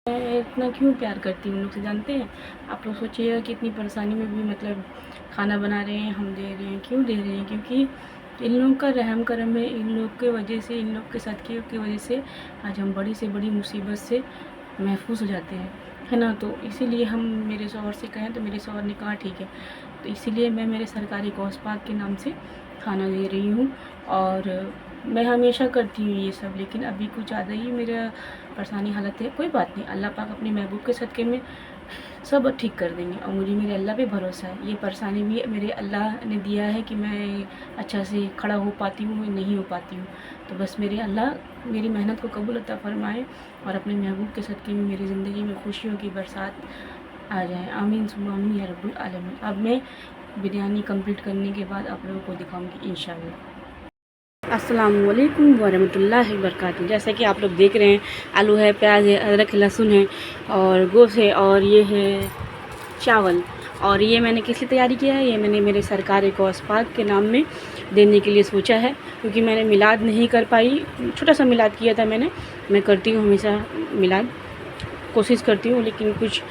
मैं इतना क्यों प्यार करती हूँ उन लोग से, जानते हैं? आप लोग सोचिएगा कि इतनी परेशानी में भी मतलब खाना बना रहे हैं, हम दे रहे हैं। क्यों दे रहे हैं? क्योंकि इन लोगों का रहम करम है, इन लोग के वजह से, इन लोग के सदक़े की वजह से आज हम बड़ी से बड़ी मुसीबत से महफूज हो जाते हैं, है ना। तो इसीलिए हम, मेरे शौहर से कहें तो मेरे शौहर ने कहा ठीक है, तो इसीलिए मैं मेरे सरकारी गौस पाक के नाम से खाना दे रही हूँ। और मैं हमेशा करती हूँ ये सब, लेकिन अभी कुछ ज़्यादा ही मेरा परेशानी हालत है। कोई बात नहीं, अल्लाह पाक अपने महबूब के सदक़े में सब ठीक कर देंगे, और मुझे मेरे अल्लाह पे भरोसा है। ये परेशानी भी मेरे अल्लाह ने दिया है कि मैं अच्छा से खड़ा हो पाती हूँ, नहीं हो पाती हूँ। तो बस मेरे अल्लाह मेरी मेहनत को कबूल अता फ़रमाएँ और अपने महबूब के सदक़े में मेरी ज़िंदगी में खुशियों की बरसात आ जाए। आमीन सुम्मा आमीन या रब्बुल आलमीन। अब मैं बिरयानी कंप्लीट करने के बाद आप लोगों को दिखाऊंगी इंशाल्लाह। अस्सलामुअलैकुम वरहमतुल्लाहि वबरकातुहू। जैसा कि आप लोग देख रहे हैं, आलू है, प्याज है, अदरक, लहसुन है और गोश्त है, और ये है चावल। और ये मैंने किस लिए तैयारी किया है? ये मैंने मेरे सरकारी गौस पाक के नाम में देने के लिए सोचा है, क्योंकि मैंने मिलाद नहीं कर पाई। छोटा सा मिलाद किया था मैंने, मैं करती हूँ हमेशा मिलाद, कोशिश करती हूँ, लेकिन कुछ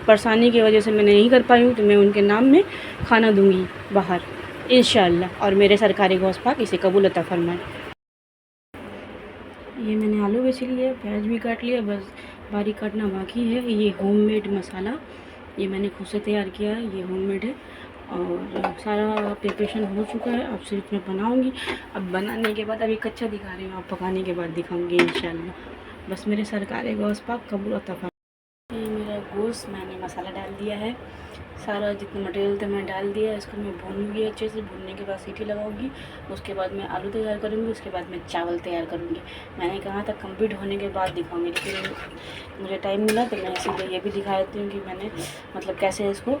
परेशानी की वजह से मैं नहीं कर पाई हूँ। तो मैं उनके नाम में खाना दूँगी बाहर इंशाअल्लाह, और मेरे सरकारी गौस पाक इसे कबूल अता फ़रमाए। ये मैंने आलू बेच लिया, प्याज भी काट लिया, बस बारीक काटना बाकी है। ये होममेड मसाला ये मैंने खुद से तैयार किया है, ये होममेड है और सारा प्रिपरेशन हो चुका है। अब सिर्फ मैं बनाऊंगी। अब बनाने के बाद, अभी कच्चा दिखा रही हूँ, अब पकाने के बाद दिखाऊंगी इंशाअल्लाह। बस मेरे सरकारी गौस पाक कबूल अता फ़रमाए। ये मेरा गोश्त मैंने मसाला डाल दिया है, सारा जितना मटेरियल था मैं डाल दिया है। इसको मैं भूनूंगी अच्छे से, भूनने के बाद सीटी लगाऊंगी। उसके बाद मैं आलू तैयार करूंगी, उसके बाद मैं चावल तैयार करूंगी। मैंने कहा था कंप्लीट होने के बाद दिखाऊंगी, लेकिन मुझे टाइम मिला तो मैं इसीलिए ये भी दिखा देती हूँ कि मैंने मतलब कैसे इसको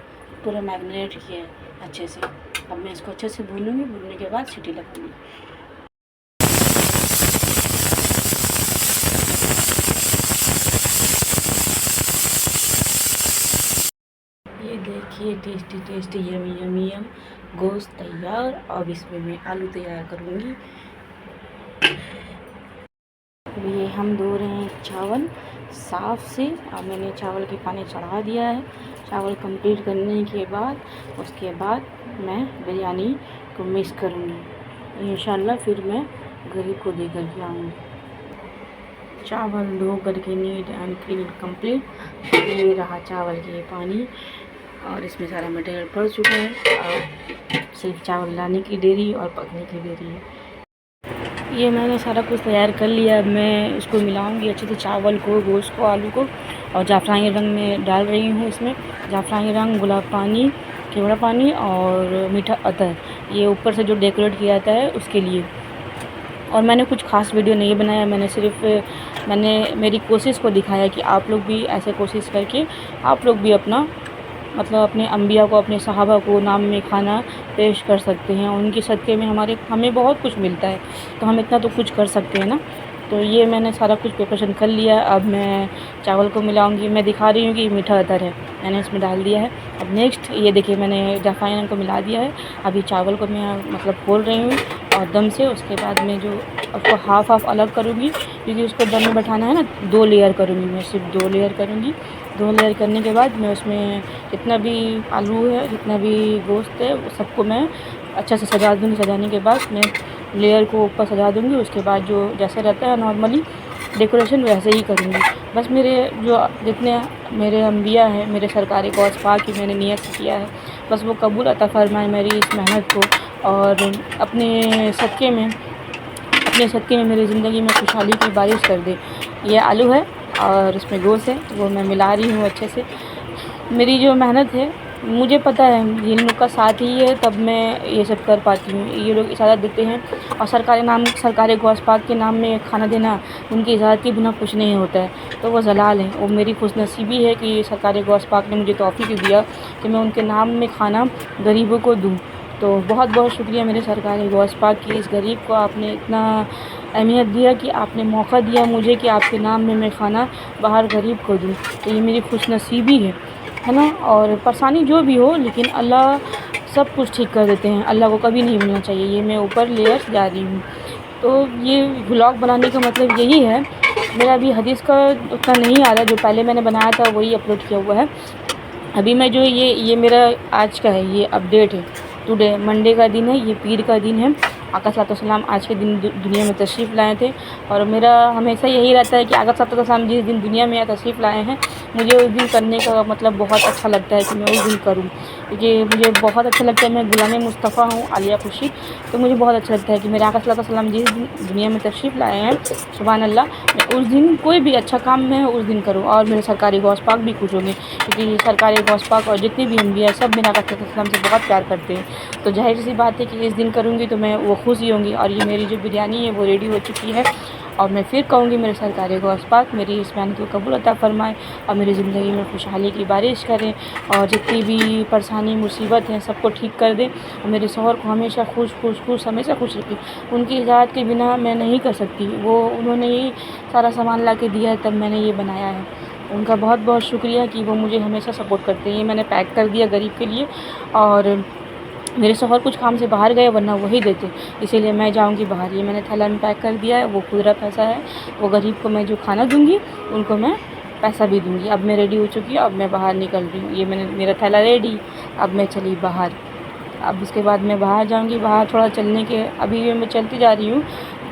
पूरा मैरिनेट किया है अच्छे से। अब मैं इसको अच्छे से भूनूंगी, भूनने के बाद सीटी लगाऊंगी। ये देखिए टेस्टी टेस्टी यमी यमी यम गोश्त तैयार। अब इसमें मैं आलू तैयार करूँगी। ये हम धो रहे हैं चावल साफ़ से, अब मैंने चावल के पानी चढ़ा दिया है। चावल कंप्लीट करने के बाद उसके बाद मैं बिरयानी को मिक्स करूँगी इंशाल्लाह, फिर मैं गरीब को दे कर के आऊँगी। चावल धो करके नीट एंड क्लीन कंप्लीट। ये रहा चावल के पानी, और इसमें सारा मटेरियल पड़ चुका है, और सिर्फ चावल लाने की देरी और पकने की देरी है। ये मैंने सारा कुछ तैयार कर लिया। अब मैं इसको मिलाऊंगी अच्छे से, चावल को, गोश्त को, आलू को, और जाफ़रानी रंग में डाल रही हूँ। इसमें जाफ़रानी रंग, गुलाब पानी, केवड़ा पानी और मीठा अतर, ये ऊपर से जो डेकोरेट किया जाता है उसके लिए। और मैंने कुछ ख़ास वीडियो नहीं बनाया, मैंने मेरी कोशिश को दिखाया कि आप लोग भी ऐसे कोशिश करके आप लोग भी अपना मतलब अपने अम्बिया को, अपने सहाबा को नाम में खाना पेश कर सकते हैं। उनके सदक़े में हमें बहुत कुछ मिलता है, तो हम इतना तो कुछ कर सकते हैं ना। तो ये मैंने सारा कुछ प्रिपरेशन कर लिया। अब मैं चावल को मिलाऊंगी। मैं दिखा रही हूँ कि मीठा अदर है, मैंने इसमें डाल दिया है। अब नेक्स्ट ये देखिए, मैंने जाफ़रानी रंग को मिला दिया है। अभी चावल को मैं मतलब खोल रही हूँ और दम से, उसके बाद मैं जो उसको हाफ़ अलग करूँगी, क्योंकि उसको दम में बैठाना है ना। 2 लेयर करूँगी मैं, सिर्फ 2 लेयर करूँगी। 2 लेयर करने के बाद मैं उसमें जितना भी आलू है, जितना भी गोश्त है, वो सबको मैं अच्छा से सजा दूँगी। सजाने के बाद मैं लेयर को ऊपर सजा दूँगी। उसके बाद जो जैसे रहता है नॉर्मली डेकोरेशन, वैसे ही करूँगी। बस मेरे जो जितने मेरे अम्बिया हैं, मेरे सरकारी गौस पाक की मैंने नियत किया है, बस वो कबूल अता फ़रमाए मेरी इस मेहनत को, और अपने सदक़े में मेरी ज़िंदगी में खुशहाली की बारिश कर दे। ये आलू है और इसमें गोश्त है, वो मैं मिला रही हूँ अच्छे से। मेरी जो मेहनत है, मुझे पता है ये लोग का साथ ही है, तब मैं ये सब कर पाती हूँ। ये लोग इजाज़त देते हैं, और सरकारी गौस पाक के नाम में खाना देना, उनकी इजाज़त के बिना कुछ नहीं होता है, तो वो जलाल है। वो मेरी खुशनसीबी है कि सरकारी गौस पाक ने मुझे तौफ़ीक़ दिया कि मैं उनके नाम में खाना गरीबों को दूँ। तो बहुत बहुत शुक्रिया मेरे सरकारी गौस पाक की। इस गरीब को आपने इतना अहमियत दिया कि आपने मौका दिया मुझे कि आपके नाम में मैं खाना बाहर गरीब को दूँ, तो ये मेरी खुशनसीबी है ना। और परेशानी जो भी हो, लेकिन अल्लाह सब कुछ ठीक कर देते हैं, अल्लाह को कभी नहीं भूलना चाहिए। ये मैं ऊपर लेयर जा रही हूँ। तो ये व्लॉग बनाने का मतलब यही है मेरा अभी हदीस का उतना नहीं आ रहा, जो पहले मैंने बनाया था वही अपलोड किया हुआ है। अभी मैं जो ये मेरा आज का है, ये अपडेट है। टुडे मंडे का दिन है, ये पीर का दिन है। आका सल्लल्लाहु आज के दिन दुनिया में तशरीफ़ लाए थे, और मेरा हमेशा यही रहता है कि आका सल्लल्लाहु जिस दिन दुनिया में तशरीफ़ लाए हैं, मुझे उस दिन करने का मतलब बहुत अच्छा लगता है कि मैं उस दिन करूं, क्योंकि मुझे बहुत अच्छा लगता है। मैं गुलाम मुस्तफ़ा हूँ, आलिया खुर्शीद, तो मुझे बहुत अच्छा लगता है कि मेरे आका सल्लल्लाहु अलैहि वसल्लम जिस दिन दुनिया में तशरीफ़ लाए हैं, सुभान अल्लाह, मैं उस दिन कोई भी अच्छा काम मैं उस दिन करूँ। और मेरे सरकारी गौस पाक भी खुश होंगे, क्योंकि सरकारी गौस पाक और जितने भी अम्बिया सब मेरे आका सल्लल्लाहु अलैहि वसल्लम से बहुत प्यार करते हैं। तो जाहिर सी बात है कि इस दिन करूँगी तो मैं वो खुश ही होंगी। और ये मेरी जो बिरयानी है वो रेडी हो चुकी है, और मैं फिर कहूँगी मेरे सरकारी गौस पाक मेरी इस मेहनत को कबूल अता फ़रमाए, और मेरी ज़िंदगी में खुशहाली की बारिश करें, और जितनी भी परेशानी मुसीबत हैं सबको ठीक कर दें, और मेरे शौहर को हमेशा खुश हमेशा खुश रखें। उनकी इजाज़त के बिना मैं नहीं कर सकती, वो उन्होंने ही सारा सामान ला के दिया है, तब मैंने ये बनाया है। उनका बहुत बहुत शुक्रिया कि वो मुझे हमेशा सपोर्ट करते हैं। ये मैंने पैक कर दिया गरीब के लिए, और मेरे शौहर कुछ काम से बाहर गए, वरना वही देते, इसीलिए मैं जाऊंगी बाहर। ये मैंने थैला में पैक कर दिया है, वो खुदरा पैसा है, वो गरीब को मैं जो खाना दूंगी उनको मैं पैसा भी दूंगी। अब मैं रेडी हो चुकी हूँ, अब मैं बाहर निकल रही हूँ। ये मेरा थैला रेडी, अब मैं चली बाहर। अब उसके बाद मैं बाहर जाऊंगी, बाहर थोड़ा चलने के, अभी मैं चलती जा रही हूँ,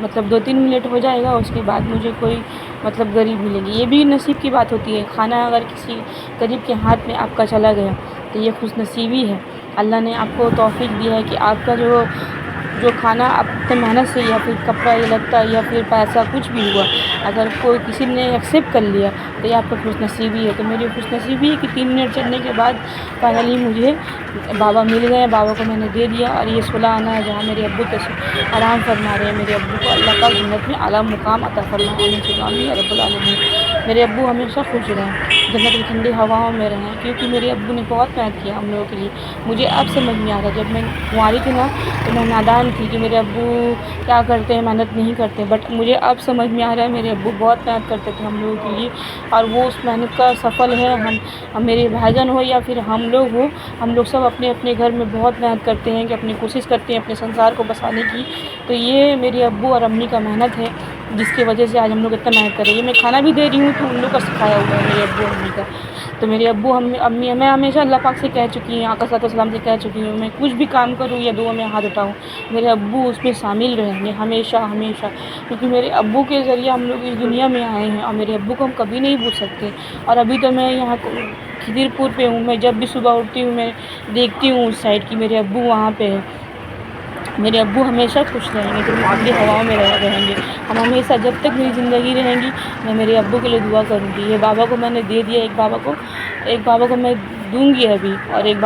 मतलब 2-3 मिनट हो जाएगा, उसके बाद मुझे कोई मतलब गरीब मिलेंगे। ये भी नसीब की बात होती है, खाना अगर किसी गरीब के हाथ में आपका चला गया तो ये खुशनसीबी है। अल्लाह ने आपको तौफीक दिया है कि आपका जो खाना आप अपने मेहनत से, या फिर कपड़ा या लत्ता या फिर पैसा कुछ भी हुआ, अगर कोई किसी ने एक्सेप्ट कर लिया तो ये आपका खुशनसीबी है। तो मेरी खुशनसीबी है कि 3 मिनट चलने के बाद फाइनली मुझे बाबा मिल गए, बाबा को मैंने दे दिया। और ये 16 आना है जहाँ मेरे अब्बू आराम फरमा रहे हैं। मेरे अब्बू को अल्लाह पाक जन्नत में आला मुकाम अता फरमाए रब्बुल आलमीन। मेरे अब्बू हमेशा खुश रहें, जन्नत की ठंडी हवाओं में रहें, क्योंकि मेरे अब्बू ने बहुत मेहनत किया हम लोगों के लिए। मुझे अब समझ में आ रहा, जब मैं कुंवारी थी ना तो मैं नादान थी कि मेरे अब्बू क्या करते हैं, मेहनत नहीं करते, बट मुझे अब समझ में आ रहा है मेरे अब्बू बहुत मेहनत करते थे हम लोगों के लिए, और वो उस मेहनत का सफल है। हम मेरे भाईजान हो या फिर हम लोग हो, हम लोग सब अपने अपने घर में बहुत मेहनत करते हैं कि अपनी कोशिश करते हैं अपने संसार को बसाने की। तो ये मेरे अब्बू और अम्मी का मेहनत है, जिसकी वजह से आज हम लोग इतना मेहनत कर रहे हैं। मैं खाना भी दे रही हूँ तो उन लोग का सिखाया हुआ है मेरे अब्बू अम्मी का। तो मेरे अब्बू अम्मी, मैं हमेशा अल्लाह पाक से कह चुकी हूँ, आका सल्लल्लाहु अलैहि वसल्लम से कह चुकी हूँ, मैं कुछ भी काम करूँ या दुआ में हाथ उठाऊँ, मेरे अब्बू उसमें शामिल रहेंगे हमेशा हमेशा, क्योंकि मेरे अब्बू के ज़रिए हम लोग इस दुनिया में आए हैं, और मेरे अब्बू को हम कभी नहीं भूल सकते। और अभी तो मैं यहाँ खिदिरपुर पे हूँ, मैं जब भी सुबह उठती हूँ मैं देखती हूँ उस साइड की मेरे अब्बू वहाँ पे है। मेरे अब्बू हमेशा खुश रहेंगे, तो ठंडी हवाओं में रहेंगे। हम हमेशा, जब तक मेरी ज़िंदगी रहेंगी, मैं मेरे अब्बू के लिए दुआ करूँगी। ये बाबा को मैंने दे दिया, एक बाबा को मैं दूँगी अभी, और एक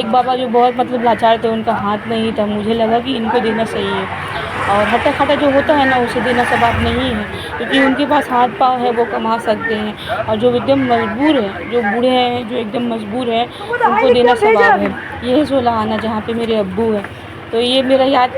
बाबा जो बहुत मतलब लाचार थे, उनका हाथ नहीं था, मुझे लगा कि इनको देना सही है। और हट्टा खट्टा जो होता है ना, उसे देना सवाब नहीं है, क्योंकि उनके पास हाथ पाँव है, वो कमा सकते हैं। और जो एकदम मजबूर है, जो बूढ़े हैं, जो एकदम मजबूर है, उनको देना सवाब है। ये है 16 आना जहाँ पे मेरे अब्बू है। तो ये मेरा याद,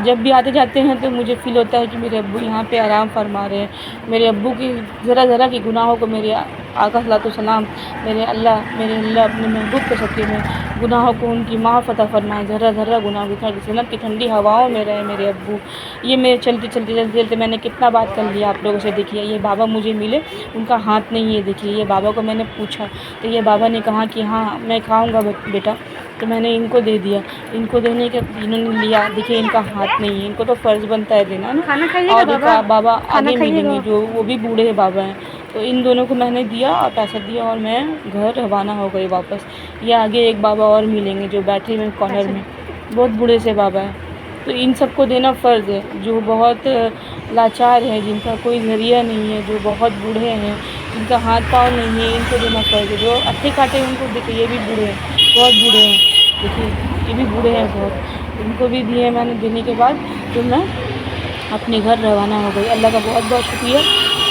जब भी आते जाते हैं तो मुझे फ़ील होता है कि मेरे अब्बू यहाँ पे आराम फरमा रहे हैं। मेरे अब्बू की ज़रा की गुनाहों को मेरे आका सल्लल्लाहु अलैहि वसल्लम, मेरे अल्लाह अपने महबूब के सच्चे में गुनाहों को उनकी माफ़ अता फरमाए। ज़रा गुनाह भी था, जन्नत की ठंडी हवाओं में रहे मेरे अब्बू। ये मेरे चलते मैंने कितना बात कर लिया आप लोगों से। देखिए ये बाबा मुझे मिले, उनका हाथ नहीं है। देखिए ये बाबा को मैंने पूछा तो ये बाबा ने कहा कि हाँ मैं खाऊँगा बेटा, तो मैंने इनको दे दिया। इनको देने के इन्होंने लिया, देखिए इनका हाथ नहीं है, इनको तो फ़र्ज़ बनता है देना ना। खाना खाइएगा और बाबा आगे मिलेंगे, जो वो भी बूढ़े बाबा हैं। तो इन दोनों को मैंने दिया और पैसा दिया, और मैं घर रवाना हो गई वापस। ये आगे एक बाबा और मिलेंगे जो बैठे हुए कॉर्नर में, बहुत बूढ़े से बाबा हैं। तो इन सबको देना फ़र्ज़ है, जो बहुत लाचार है, जिनका कोई ज़रिया नहीं है, जो बहुत बूढ़े हैं, जिनका हाथ पाँव नहीं है, इनको देना फ़र्ज़ है। जो अट्ठे काटे उनको देखिए, ये भी बूढ़े हैं, बहुत बूढ़े हैं, देखिए ये भी बूढ़े हैं बहुत, इनको भी दिए मैंने। देने के बाद तो मैं अपने घर रवाना हो गई। अल्लाह का बहुत बहुत शुक्रिया।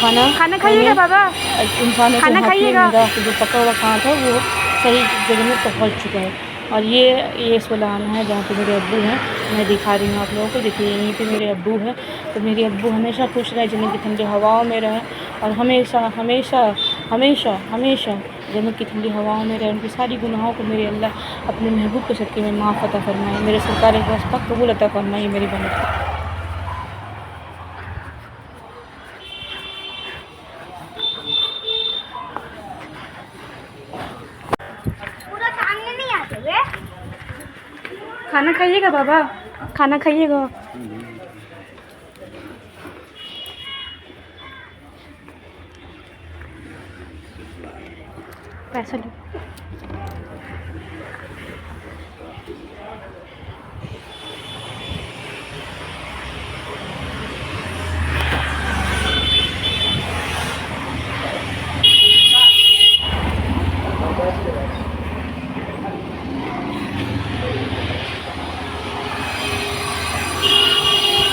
खाना खाइएगा बाबा, इंसानों के हाथ में मेरा जो पका हुआ खाना था वो सही जगह में पहुंच चुका है। और ये 16 आना है जहाँ पे मेरे अब्बू हैं, मैं दिखा रही हूँ आप लोगों को। देखिए यहीं पे मेरे अब्बू हैं। तो मेरे अब्बू हमेशा खुश रहे, जन्नत की ठंडी हवाओं में रहें, और हमेशा हमेशा हमेशा हमेशा जन्नत की ठंडी हवाओं में रहें। उनकी सारी गुनाहों को मेरे अल्लाह अपने महबूब के सदक़े में माफ़ अता फरमाए। मेरे सरकार के वास्ता कबूल अता फरमाए मेरी बनत। खाना खाइएगा बाबा, खाना खाइएगा। पैसा लो।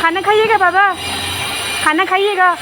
खाना खाइएगा बाबा, खाना खाइएगा।